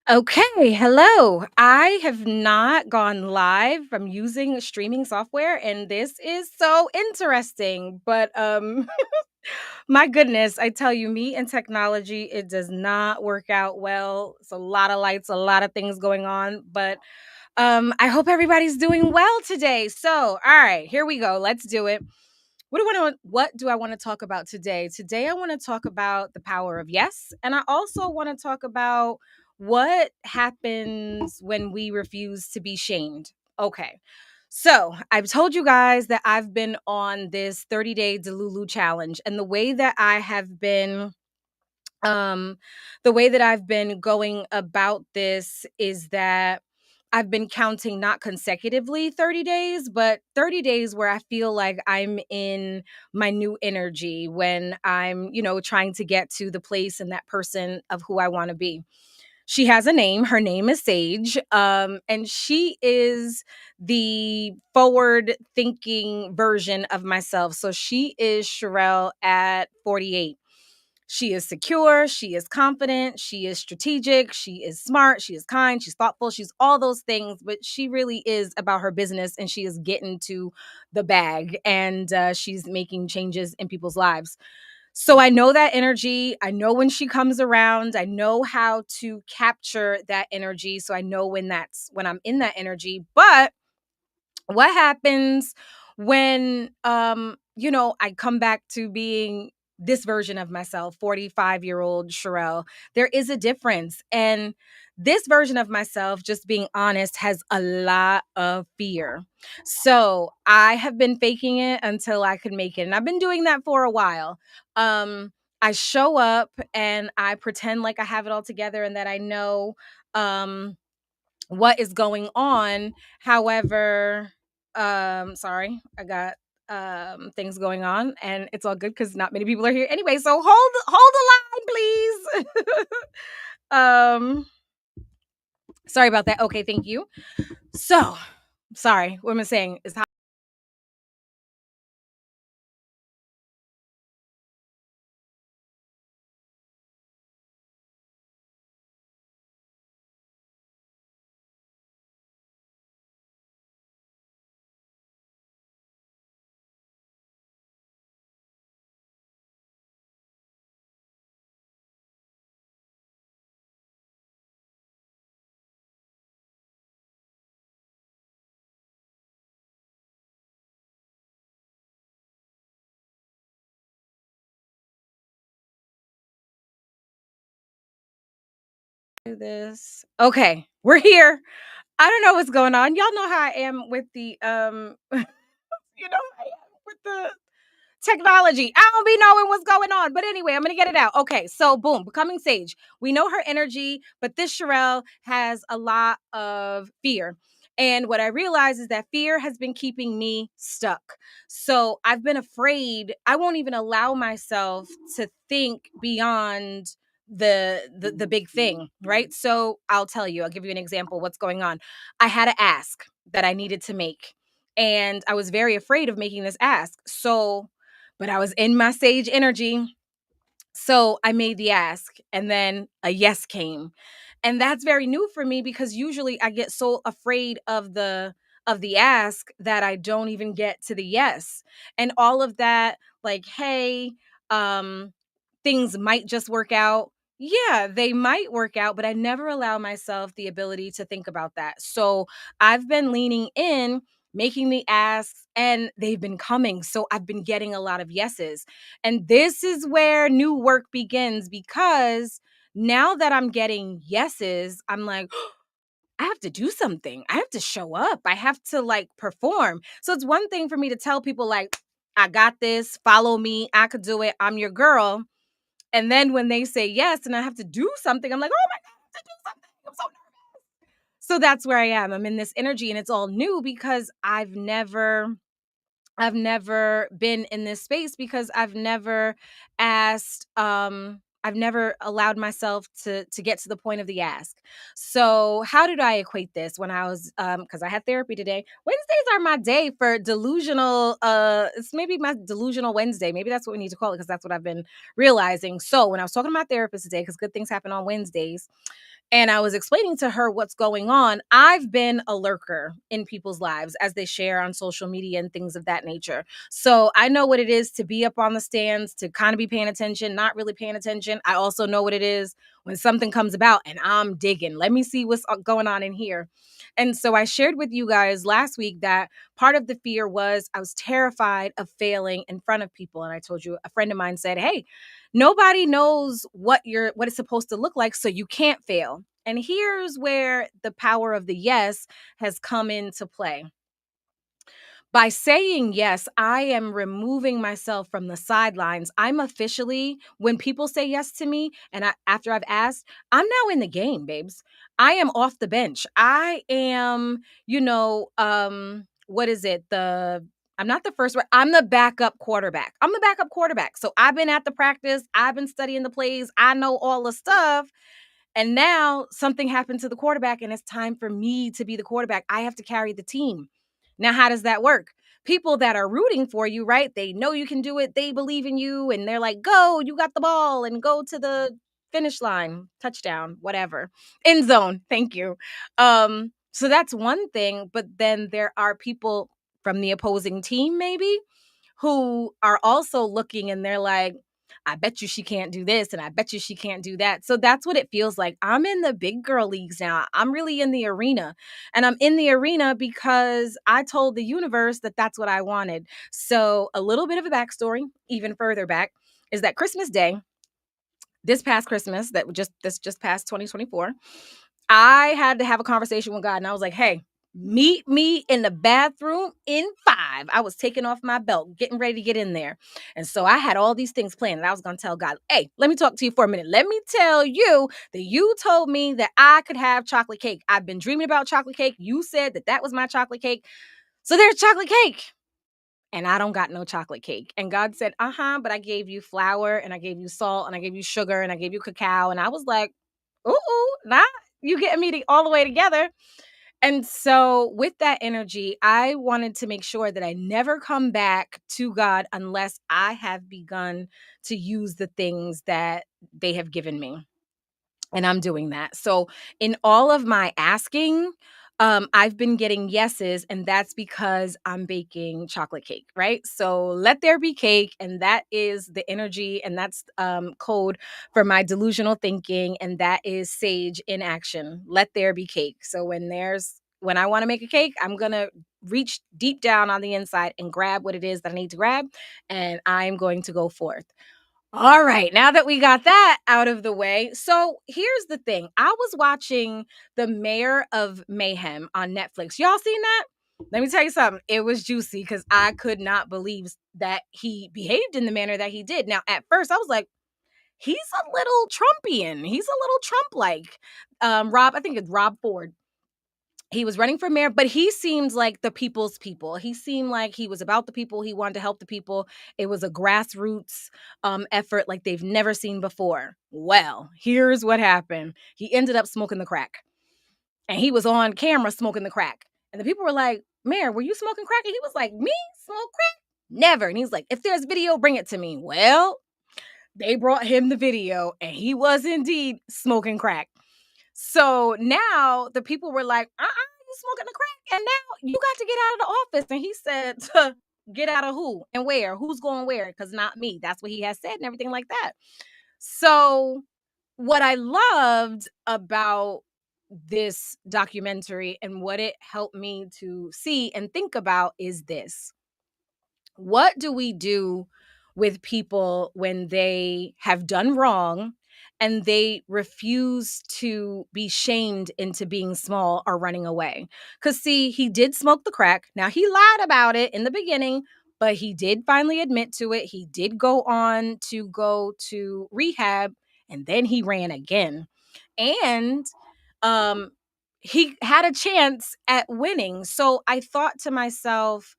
Okay, hello. I have not gone live. I'm using streaming software and this is so interesting. But my goodness, I tell you, me and technology, it does not work out well. It's a lot of lights, a lot of things going on, but I hope everybody's doing well today. So, all right, here we go. Let's do it. What do I want to talk about today? Today I want to talk about the power of yes, and I also want to talk about what happens when we refuse to be shamed. Okay. So, I've told you guys that I've been on this 30-day Delulu challenge, and um the way that I've been going about this is that I've been counting not consecutively 30 days, but 30 days where I feel like I'm in my new energy when I'm trying to get to the place and that person of who I want to be. She has a name. Her name is Sage. And she is the forward thinking version of myself. So she is Sherelle at 48. She is secure, she is confident, she is strategic, she is smart, she is kind, she's thoughtful, she's all those things, but she really is about her business and she is getting to the bag and she's making changes in people's lives. So I know that energy. I know when she comes around. I know how to capture that energy. So I know when I'm in that energy. But what happens when I come back to being this version of myself, 45-year-old Sherelle? There is a difference. And this version of myself, just being honest, has a lot of fear. So I have been faking it until I could make it. And I've been doing that for a while. I show up and I pretend like I have it all together and that I know um what is going on. However, sorry, I got things going on and it's all good because not many people are here anyway. So hold the line, please. um Sorry about that. Okay, thank you. So sorry, what am I saying? Is how do this. Okay, we're here. I don't know what's going on. Y'all know how I am with the I am with the technology. I don't be knowing what's going on. But anyway, I'm going to get it out. Okay. So, boom, becoming Sage. We know her energy, but this Sherelle has a lot of fear. And what I realize is that fear has been keeping me stuck. So I've been afraid. I won't even allow myself to think beyond the big thing, right? So I'll tell you, I'll give you an example what's going on. I had an ask that I needed to make, and I was very afraid of making this ask. But I was in my sage energy. So I made the ask and then a yes came. And that's very new for me because usually I get so afraid of the ask that I don't even get to the yes. And all of that, like, hey, um things might just work out. Yeah, they might work out, but I never allow myself the ability to think about that. So I've been leaning in, making the asks, and they've been coming. So I've been getting a lot of yeses. And this is where new work begins because now that I'm getting yeses, I'm like, I have to do something. I have to show up. I have to like perform. So it's one thing for me to tell people, like, I got this, follow me, I could do it, I'm your girl. And then when they say yes and I have to do something, I'm like, oh my God, I have to do something. I'm so nervous. So that's where I am. I'm in this energy and it's all new because I've never been in this space because I've never allowed myself to get to the point of the ask. So how did I equate this when I was because I had therapy today. Wednesdays are my day for delusional it's maybe my delusional Wednesday. Maybe that's what we need to call it because that's what I've been realizing. So when I was talking to my therapist today, because good things happen on Wednesdays, And I was explaining to her what's going on. I've been a lurker in people's lives as they share on social media and things of that nature. So I know what it is to be up on the stands, to kind of be paying attention, not really paying attention. I also know what it is when something comes about and I'm digging. Let me see what's going on in here. And so I shared with you guys last week that part of the fear was I was terrified of failing in front of people. And I told you a friend of mine said, "Hey, nobody knows what it's supposed to look like, so you can't fail." And here's where the power of the yes has come into play. By saying yes, I am removing myself from the sidelines. I'm officially, when people say yes to me, and after I've asked, I'm now in the game, babes. I am off the bench. I am, what is it? I'm not the first one. I'm the backup quarterback. I'm the backup quarterback. So I've been at the practice. I've been studying the plays. I know all the stuff. And now something happened to the quarterback, and it's time for me to be the quarterback. I have to carry the team. Now, how does that work? People that are rooting for you, right? They know you can do it. They believe in you, and they're like, go, you got the ball, and go to the finish line, touchdown, whatever, end zone. Thank you. So that's one thing. But then there are people from the opposing team, maybe, who are also looking and they're like, I bet you she can't do this and I bet you she can't do that. So that's what it feels like. I'm in the big girl leagues now. I'm really in the arena. And I'm in the arena because I told the universe that that's what I wanted. So a little bit of a backstory, even further back, is that Christmas Day, this past Christmas, this just past 2024, I had to have a conversation with God and I was like, hey, meet me in the bathroom in 5. I was taking off my belt, getting ready to get in there. And so I had all these things planned. And I was going to tell God, hey, let me talk to you for a minute. Let me tell you that you told me that I could have chocolate cake. I've been dreaming about chocolate cake. You said that that was my chocolate cake. So there's chocolate cake. And I don't got no chocolate cake. And God said, but I gave you flour and I gave you salt and I gave you sugar and I gave you cacao. And I was like, nah, you getting me all the way together. And so, with that energy, I wanted to make sure that I never come back to God unless I have begun to use the things that they have given me. And I'm doing that. So, in all of my asking, I've been getting yeses, and that's because I'm baking chocolate cake, right? So let there be cake, and that is the energy, and that's code for my delusional thinking, and that is sage in action. Let there be cake. So when I want to make a cake, I'm gonna reach deep down on the inside and grab what it is that I need to grab, and I'm going to go forth. All right, now that we got that out of the way, so here's the thing. I was watching The Mayor of Mayhem on Netflix. Y'all seen that? Let me tell you something. It was juicy because I could not believe that he behaved in the manner that he did. Now, at first, I was like, he's a little Trumpian. He's a little Trump-like. I think it's Rob Ford. He was running for mayor, but he seemed like the people's people. He seemed like he was about the people. He wanted to help the people. It was a grassroots effort like they've never seen before. Well, here's what happened. He ended up smoking the crack, and he was on camera smoking the crack. And the people were like, Mayor, were you smoking crack? And he was like, me? Smoke crack? Never. And he's like, if there's video, bring it to me. Well, they brought him the video, and he was indeed smoking crack. So now the people were like, you smoking the crack. And now you got to get out of the office. And he said, get out of who and where? Who's going where? Because not me. That's what he has said and everything like that. So what I loved about this documentary and what it helped me to see and think about is this. What do we do with people when they have done wrong and they refuse to be shamed into being small or running away? Because, see, he did smoke the crack. Now, he lied about it in the beginning, but he did finally admit to it. He did go on to go to rehab, and then he ran again. And um, he had a chance at winning. So I thought to myself,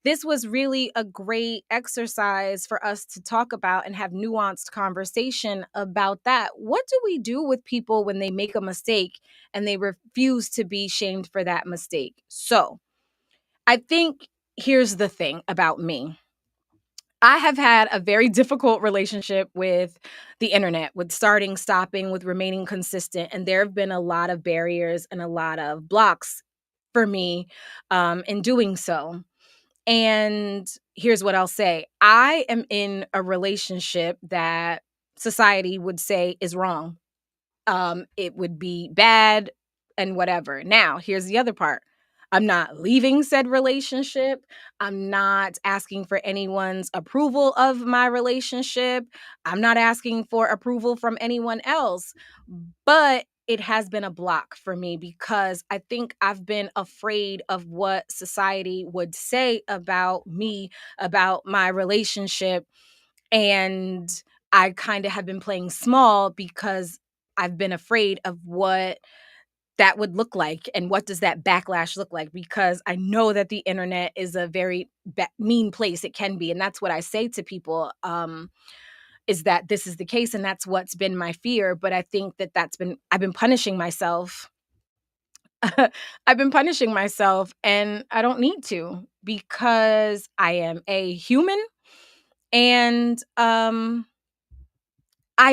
this was really a great exercise for us to talk about and have nuanced conversation about that. What do we do with people when they make a mistake and they refuse to be shamed for that mistake? So I think here's the thing about me. I have had a very difficult relationship with the internet, with starting, stopping, with remaining consistent. And there have been a lot of barriers and a lot of blocks for me in doing so. And here's what I'll say: I am in a relationship that society would say is wrong. It would be bad and whatever. Now, here's the other part. I'm not leaving said relationship. I'm not asking for anyone's approval of my relationship. I'm not asking for approval from anyone else. But it has been a block for me because I think I've been afraid of what society would say about me, about my relationship, and I kind of have been playing small because I've been afraid of what that would look like and what does that backlash look like, because I know that the internet is a very mean place. It can be, and that's what I say to people, is that this is the case, and that's what's been my fear. But I think that I've been punishing myself. I've been punishing myself, and I don't need to, because I am a human, and I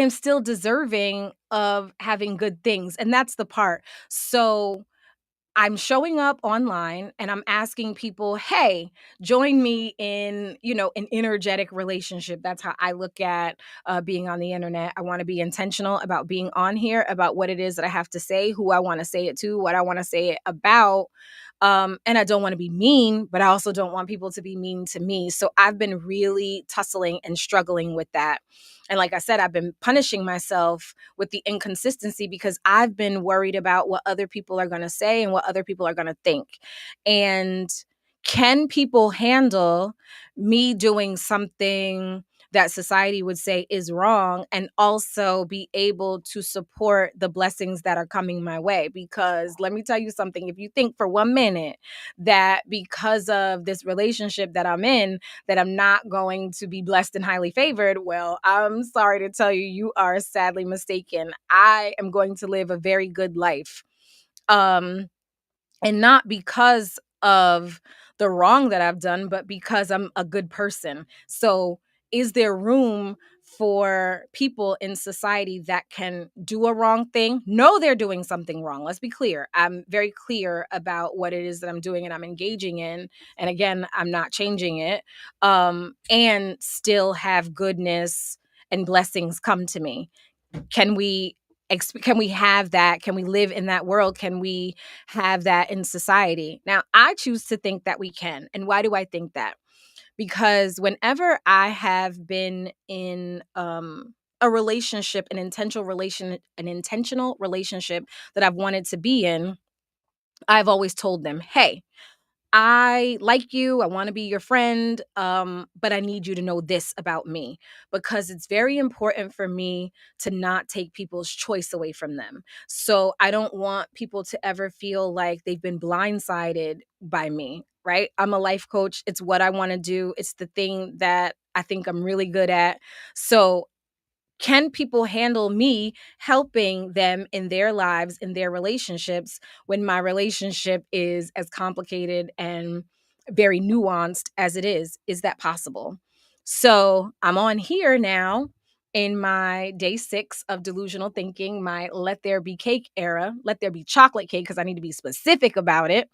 am still deserving of having good things, and that's the part. So, I'm showing up online and I'm asking people, "Hey, join me in, an energetic relationship." That's how I look at being on the internet. I want to be intentional about being on here, about what it is that I have to say, who I want to say it to, what I want to say it about. And I don't want to be mean, but I also don't want people to be mean to me. So I've been really tussling and struggling with that. And like I said, I've been punishing myself with the inconsistency because I've been worried about what other people are going to say and what other people are going to think. And can people handle me doing something that society would say is wrong and also be able to support the blessings that are coming my way? Because let me tell you something: if you think for 1 minute that because of this relationship that I'm in, that I'm not going to be blessed and highly favored, well, I'm sorry to tell you, you are sadly mistaken. I am going to live a very good life. Um, and not because of the wrong that I've done, but because I'm a good person. So, is there room for people in society that can do a wrong thing? No, they're doing something wrong. Let's be clear. I'm very clear about what it is that I'm doing and I'm engaging in. And again, I'm not changing it. And still have goodness and blessings come to me. Can we can we have that? Can we live in that world? Can we have that in society? Now, I choose to think that we can. And why do I think that? Because whenever I have been in a relationship, an intentional relationship that I've wanted to be in, I've always told them, "Hey, I like you. I want to be your friend. But I need you to know this about me, because it's very important for me to not take people's choice away from them. So I don't want people to ever feel like they've been blindsided by me, right? I'm a life coach. It's what I want to do. It's the thing that I think I'm really good at. So can people handle me helping them in their lives, in their relationships, when my relationship is as complicated and very nuanced as it is? Is that possible? So I'm on here now in my day 6 of delusional thinking, my let there be cake era, let there be chocolate cake, because I need to be specific about it.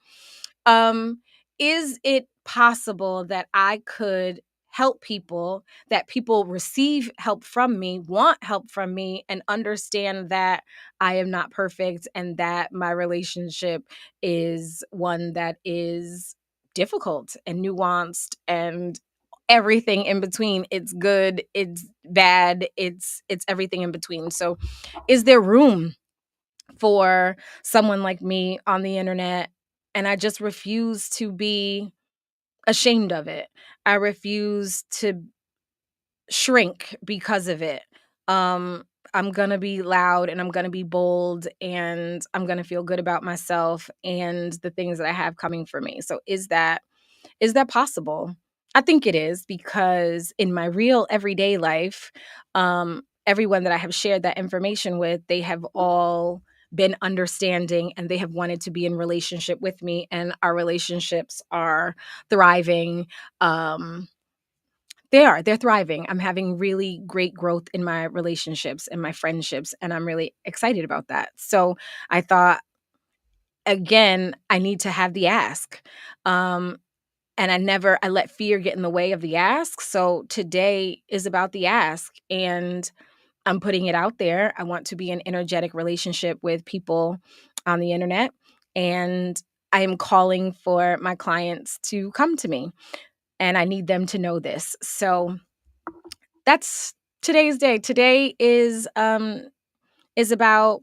Um, is it possible that I could help people, that people receive help from me, want help from me, and understand that I am not perfect and that my relationship is one that is difficult and nuanced and everything in between? It's good, it's bad, it's everything in between. So is there room for someone like me on the internet? And I just refuse to be ashamed of it. I refuse to shrink because of it. Um, I'm gonna be loud and I'm gonna be bold and I'm gonna feel good about myself and the things that I have coming for me. So is that possible? I think it is, because in my real everyday life, everyone that I have shared that information with, they have all been understanding and they have wanted to be in relationship with me, and our relationships are thriving. Um, They're thriving. I'm having really great growth in my relationships and my friendships, and I'm really excited about that. So I thought, again, I need to have the ask. Um, and I let fear get in the way of the ask. So today is about the ask, and I'm putting it out there. I want to be in energetic relationship with people on the internet, and I am calling for my clients to come to me, and I need them to know this. So that's today's day. Today is about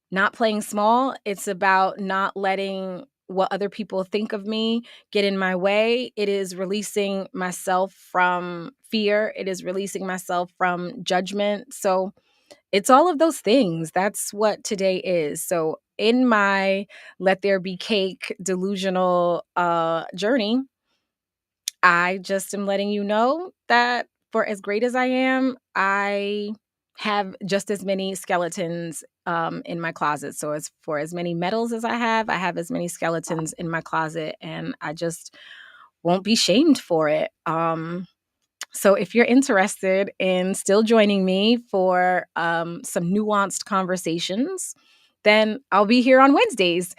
not playing small. It's about not letting what other people think of me get in my way. It is releasing myself from fear. It is releasing myself from judgment. So it's all of those things. That's what today is. So in my let there be cake delusional journey, I just am letting you know that for as great as I am, I have just as many skeletons in my closet. So as for as many medals as I have as many skeletons in my closet, and I just won't be shamed for it. So if you're interested in still joining me for some nuanced conversations, then I'll be here on Wednesdays.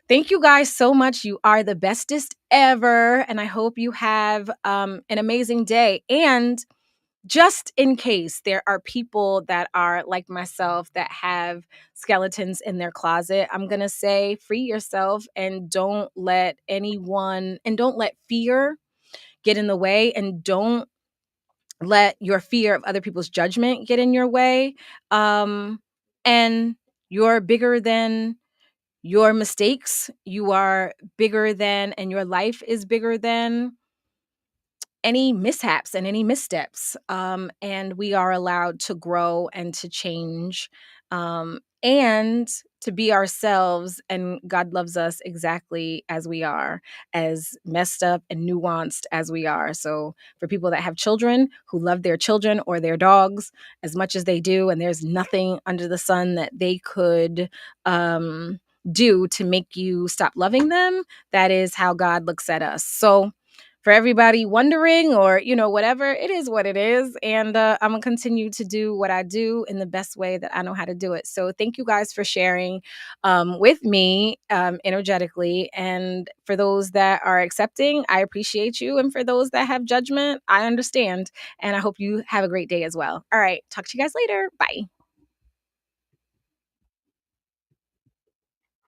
Thank you guys so much. You are the bestest ever. And I hope you have an amazing day. And just in case there are people that are like myself that have skeletons in their closet, I'm going to say free yourself and don't let fear get in the way, and don't let your fear of other people's judgment get in your way. And you're bigger than your mistakes. You are bigger than, and your life is bigger than any mishaps and any missteps. And we are allowed to grow and to change, and to be ourselves. And God loves us exactly as we are, as messed up and nuanced as we are. So, for people that have children who love their children or their dogs as much as they do, and there's nothing under the sun that they could do to make you stop loving them, that is how God looks at us. So, for everybody wondering, or whatever, it is what it is, and I'm gonna continue to do what I do in the best way that I know how to do it. So thank you guys for sharing with me energetically, and for those that are accepting, I appreciate you, and for those that have judgment, I understand, and I hope you have a great day as well. All right, talk to you guys later. Bye.